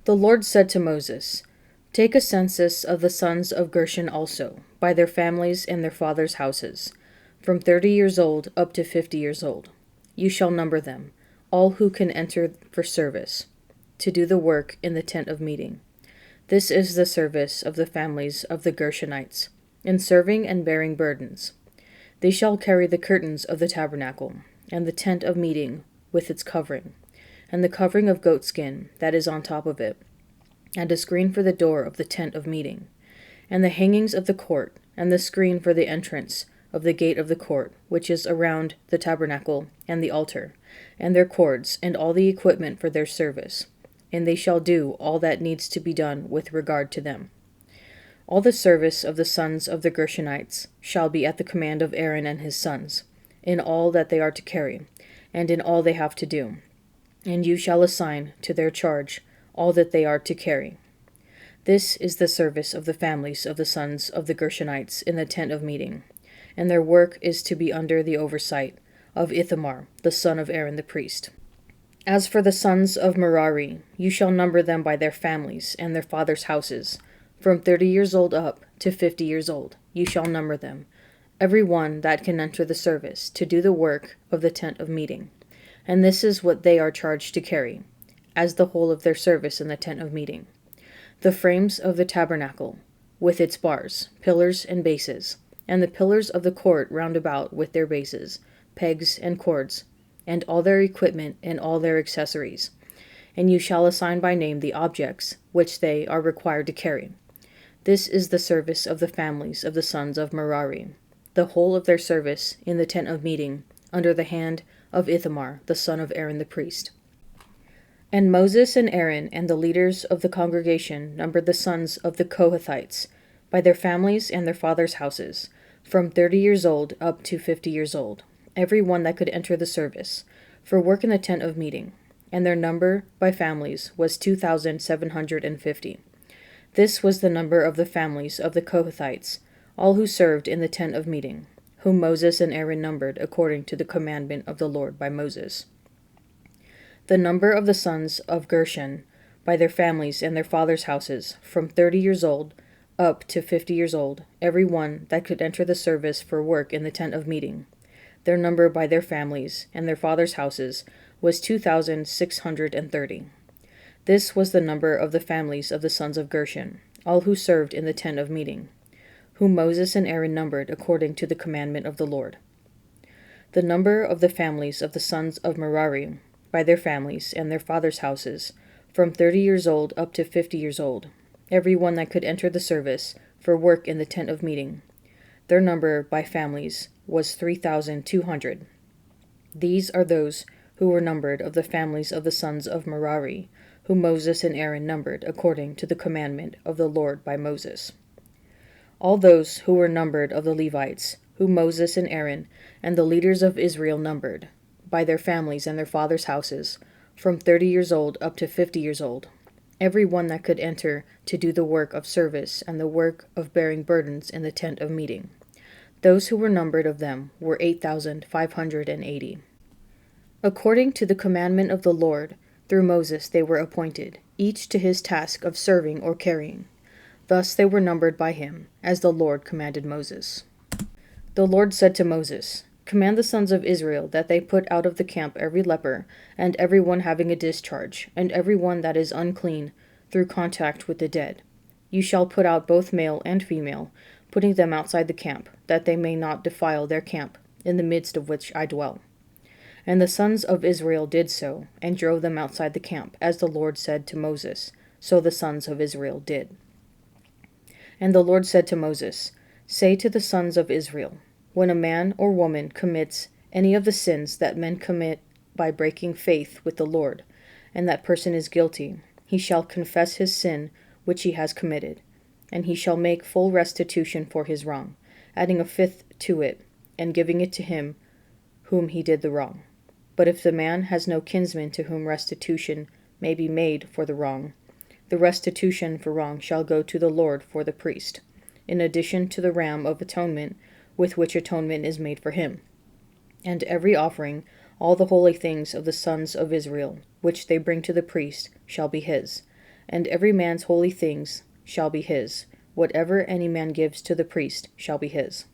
The Lord said to Moses, Take a census of the sons of Gershon also, by their families and their fathers' houses, from 30 years old up to 50 years old. You shall number them, all who can enter for service, to do the work in the tent of meeting. This is the service of the families of the Gershonites, in serving and bearing burdens. They shall carry the curtains of the tabernacle, and the tent of meeting with its covering, and the covering of goatskin that is on top of it, and a screen for the door of the tent of meeting, and the hangings of the court, and the screen for the entrance of the gate of the court, which is around the tabernacle and the altar, and their cords, and all the equipment for their service. And they shall do all that needs to be done with regard to them. All the service of the sons of the Gershonites shall be at the command of Aaron and his sons, in all that they are to carry, and in all they have to do. And you shall assign to their charge all that they are to carry. This is the service of the families of the sons of the Gershonites in the tent of meeting, and their work is to be under the oversight of Ithamar, the son of Aaron the priest. As for the sons of Merari, you shall number them by their families and their fathers' houses, from 30 years old up to 50 years old. You shall number them, every one that can enter the service, to do the work of the tent of meeting. And this is what they are charged to carry, as the whole of their service in the tent of meeting: the frames of the tabernacle, with its bars, pillars, and bases, and the pillars of the court round about with their bases, pegs, and cords, and all their equipment and all their accessories. And you shall assign by name the objects which they are required to carry. This is the service of the families of the sons of Merari, the whole of their service in the tent of meeting, under the hand of Ithamar, the son of Aaron the priest. And Moses and Aaron and the leaders of the congregation numbered the sons of the Kohathites, by their families and their fathers' houses, from 30 years old up to 50 years old, every one that could enter the service, for work in the tent of meeting, and their number by families was 2,750. This was the number of the families of the Kohathites, all who served in the tent of meeting, whom Moses and Aaron numbered according to the commandment of the Lord by Moses. The number of the sons of Gershon, by their families and their fathers' houses, from 30 years old up to 50 years old, every one that could enter the service for work in the tent of meeting. Their number by their families and their fathers' houses was 2,630. This was the number of the families of the sons of Gershon, all who served in the tent of meeting, whom Moses and Aaron numbered according to the commandment of the Lord. The number of the families of the sons of Merari, by their families and their fathers' houses, from 30 years old up to 50 years old, every one that could enter the service for work in the tent of meeting. Their number by families was 3,200. These are those who were numbered of the families of the sons of Merari, whom Moses and Aaron numbered according to the commandment of the Lord by Moses. All those who were numbered of the Levites, whom Moses and Aaron and the leaders of Israel numbered, by their families and their fathers' houses, from 30 years old up to 50 years old, every one that could enter to do the work of service and the work of bearing burdens in the tent of meeting. Those who were numbered of them were 8,580. According to the commandment of the Lord, through Moses they were appointed, each to his task of serving or carrying. Thus they were numbered by him, as the Lord commanded Moses. The Lord said to Moses, Command the sons of Israel that they put out of the camp every leper, and every one having a discharge, and every one that is unclean through contact with the dead. You shall put out both male and female, putting them outside the camp, that they may not defile their camp, in the midst of which I dwell. And the sons of Israel did so, and drove them outside the camp, as the Lord said to Moses. So the sons of Israel did. And the Lord said to Moses, Say to the sons of Israel, When a man or woman commits any of the sins that men commit by breaking faith with the Lord, and that person is guilty, he shall confess his sin which he has committed, and he shall make full restitution for his wrong, adding a fifth to it, and giving it to him whom he did the wrong. But if the man has no kinsman to whom restitution may be made for the wrong, the restitution for wrong shall go to the Lord for the priest, in addition to the ram of atonement with which atonement is made for him. And every offering, all the holy things of the sons of Israel, which they bring to the priest, shall be his. and every man's holy things shall be his. Whatever any man gives to the priest shall be his.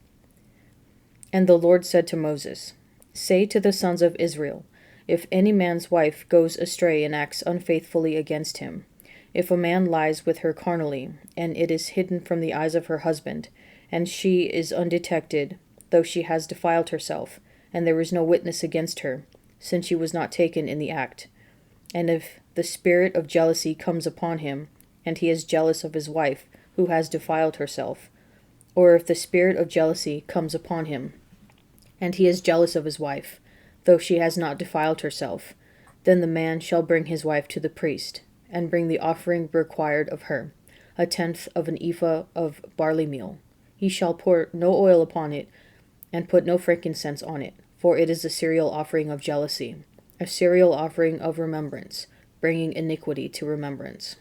And the Lord said to Moses, Say to the sons of Israel, if any man's wife goes astray and acts unfaithfully against him, if a man lies with her carnally, and it is hidden from the eyes of her husband, and she is undetected, though she has defiled herself, and there is no witness against her, since she was not taken in the act, and if the spirit of jealousy comes upon him, and he is jealous of his wife, who has defiled herself, or if the spirit of jealousy comes upon him, and he is jealous of his wife, though she has not defiled herself, then the man shall bring his wife to the priest, and bring the offering required of her, 1/10 of an ephah of barley meal. He shall pour no oil upon it, and put no frankincense on it, for it is a cereal offering of jealousy, a cereal offering of remembrance, bringing iniquity to remembrance.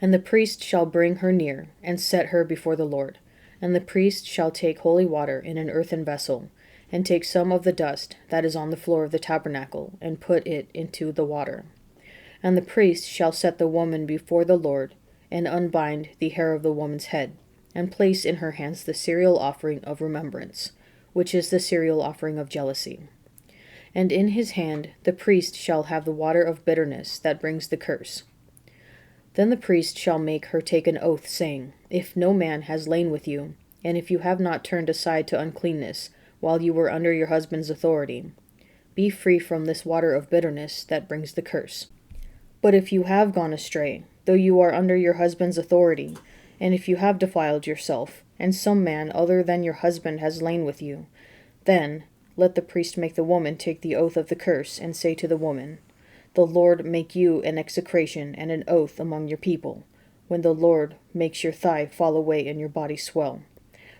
And the priest shall bring her near, and set her before the Lord. And the priest shall take holy water in an earthen vessel, and take some of the dust that is on the floor of the tabernacle, and put it into the water. And the priest shall set the woman before the Lord, and unbind the hair of the woman's head, and place in her hands the cereal offering of remembrance, which is the cereal offering of jealousy. And in his hand the priest shall have the water of bitterness that brings the curse. Then the priest shall make her take an oath, saying, If no man has lain with you, and if you have not turned aside to uncleanness, while you were under your husband's authority, be free from this water of bitterness that brings the curse. But if you have gone astray, though you are under your husband's authority, and if you have defiled yourself, and some man other than your husband has lain with you, then let the priest make the woman take the oath of the curse, and say to the woman, The Lord make you an execration and an oath among your people, when the Lord makes your thigh fall away and your body swell.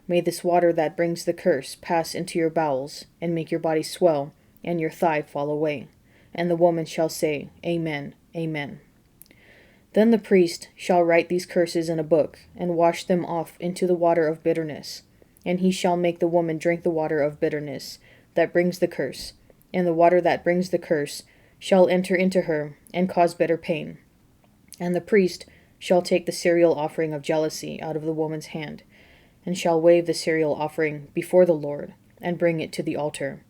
May this water that brings the curse pass into your bowels, and make your body swell, and your thigh fall away. And the woman shall say, Amen, Amen. Then the priest shall write these curses in a book, and wash them off into the water of bitterness. And he shall make the woman drink the water of bitterness that brings the curse, and the water that brings the curse shall enter into her, and cause bitter pain. And the priest shall take the cereal offering of jealousy out of the woman's hand, and shall wave the cereal offering before the Lord, and bring it to the altar.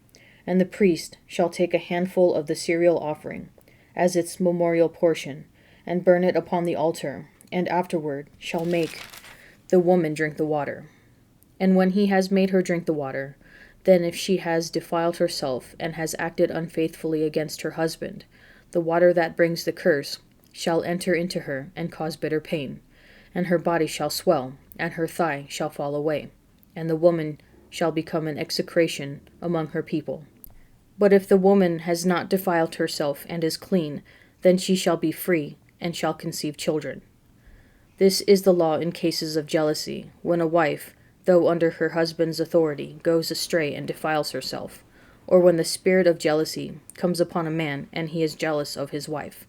And the priest shall take a handful of the cereal offering, as its memorial portion, and burn it upon the altar, and afterward shall make the woman drink the water. And when he has made her drink the water, then if she has defiled herself, and has acted unfaithfully against her husband, the water that brings the curse shall enter into her, and cause bitter pain, and her body shall swell, and her thigh shall fall away, and the woman shall become an execration among her people. But if the woman has not defiled herself, and is clean, then she shall be free, and shall conceive children. This is the law in cases of jealousy, when a wife, though under her husband's authority, goes astray and defiles herself, or when the spirit of jealousy comes upon a man, and he is jealous of his wife.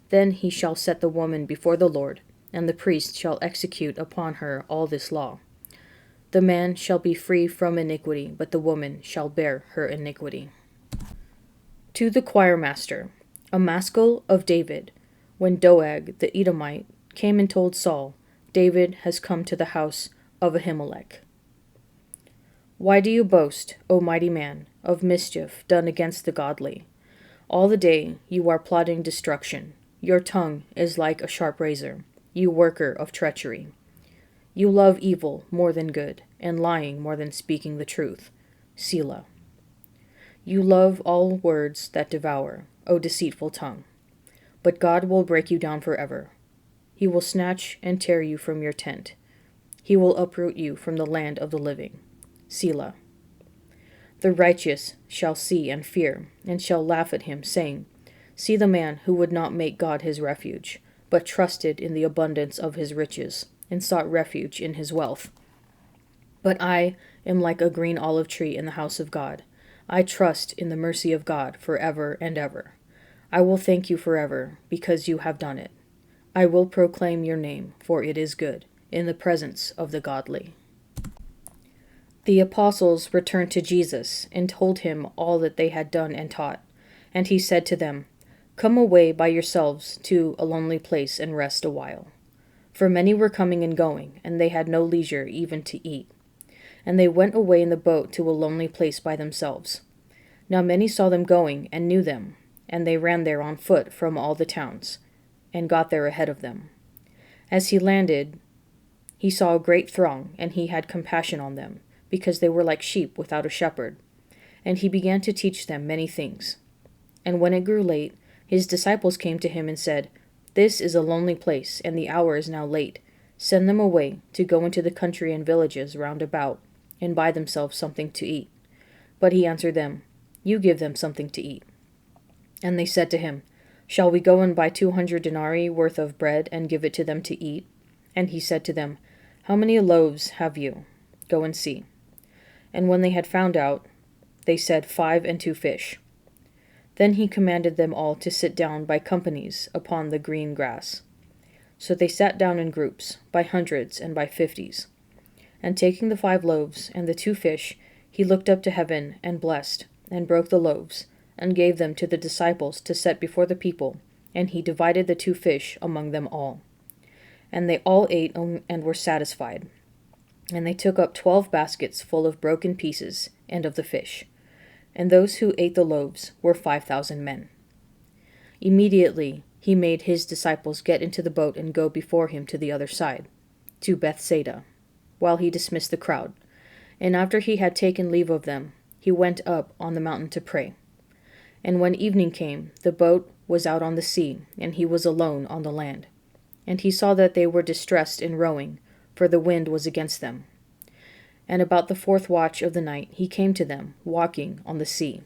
Then he shall set the woman before the Lord, and the priest shall execute upon her all this law. The man shall be free from iniquity, but the woman shall bear her iniquity. To the choirmaster, a maskil of David, when Doeg the Edomite came and told Saul, David has come to the house of Ahimelech. Why do you boast, O mighty man, of mischief done against the godly? All the day you are plotting destruction. Your tongue is like a sharp razor, you worker of treachery. You love evil more than good, and lying more than speaking the truth. Selah. You love all words that devour, O deceitful tongue. But God will break you down forever. He will snatch and tear you from your tent. He will uproot you from the land of the living. Selah. The righteous shall see and fear, and shall laugh at him, saying, See the man who would not make God his refuge, but trusted in the abundance of his riches, and sought refuge in his wealth. But I am like a green olive tree in the house of God. I trust in the mercy of God forever and ever. I will thank you forever, because you have done it. I will proclaim your name, for it is good, in the presence of the godly. The apostles returned to Jesus, and told him all that they had done and taught. And he said to them, Come away by yourselves to a lonely place and rest a while. For many were coming and going, and they had no leisure even to eat. And they went away in the boat to a lonely place by themselves. Now many saw them going, and knew them, and they ran there on foot from all the towns, and got there ahead of them. As he landed, he saw a great throng, and he had compassion on them, because they were like sheep without a shepherd. And he began to teach them many things. And when it grew late, his disciples came to him and said, This is a lonely place, and the hour is now late. Send them away to go into the country and villages round about, and buy themselves something to eat. But he answered them, You give them something to eat. And they said to him, Shall we go and buy 200 denarii worth of bread and give it to them to eat? And he said to them, How many loaves have you? Go and see. And when they had found out, they said, 5 and 2 fish. Then he commanded them all to sit down by companies upon the green grass. So they sat down in groups, by hundreds and by 50s. And taking the 5 loaves and the 2 fish, he looked up to heaven and blessed, and broke the loaves, and gave them to the disciples to set before the people, and he divided the 2 fish among them all. And they all ate and were satisfied. And they took up 12 baskets full of broken pieces, and of the fish. And those who ate the loaves were 5,000 men. Immediately he made his disciples get into the boat and go before him to the other side, to Bethsaida, while he dismissed the crowd. And after he had taken leave of them, he went up on the mountain to pray. And when evening came, the boat was out on the sea, and he was alone on the land. And he saw that they were distressed in rowing, for the wind was against them. And about the 4th watch of the night he came to them, walking on the sea.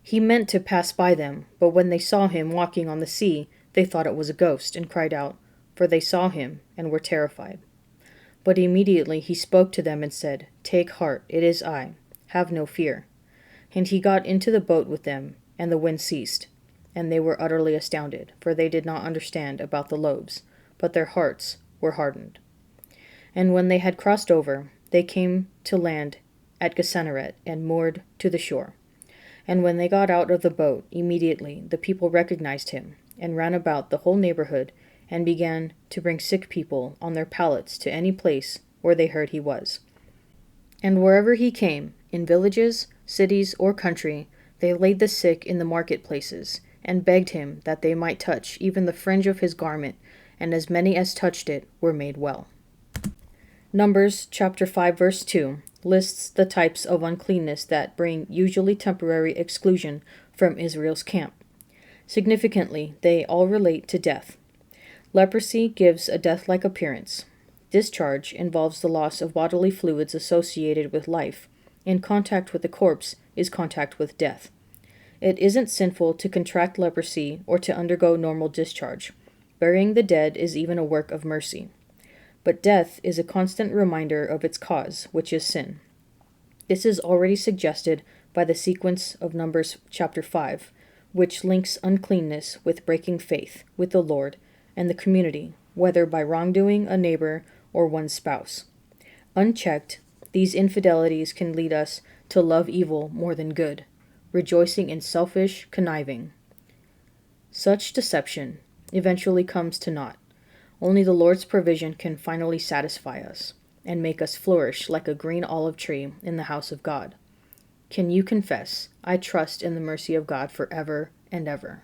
He meant to pass by them, but when they saw him walking on the sea, they thought it was a ghost, and cried out, for they saw him, and were terrified. But immediately he spoke to them and said, Take heart, it is I. Have no fear. And he got into the boat with them, and the wind ceased. And they were utterly astounded, for they did not understand about the loaves, but their hearts were hardened. And when they had crossed over, they came to land at Gennesaret, and moored to the shore. And when they got out of the boat, immediately the people recognized him, and ran about the whole neighborhood, and began to bring sick people on their pallets to any place where they heard he was. And wherever he came, in villages, cities, or country, they laid the sick in the marketplaces, and begged him that they might touch even the fringe of his garment, and as many as touched it were made well. Numbers chapter 5 verse 2 lists the types of uncleanness that bring usually temporary exclusion from Israel's camp. Significantly, they all relate to death. Leprosy gives a deathlike appearance. Discharge involves the loss of bodily fluids associated with life, and contact with the corpse is contact with death. It isn't sinful to contract leprosy or to undergo normal discharge. Burying the dead is even a work of mercy. But death is a constant reminder of its cause, which is sin. This is already suggested by the sequence of Numbers chapter 5, which links uncleanness with breaking faith with the Lord and the community, whether by wrongdoing a neighbor or one's spouse. Unchecked, these infidelities can lead us to love evil more than good, rejoicing in selfish conniving. Such deception eventually comes to naught. Only the Lord's provision can finally satisfy us and make us flourish like a green olive tree in the house of God. Can you confess, I trust in the mercy of God forever and ever?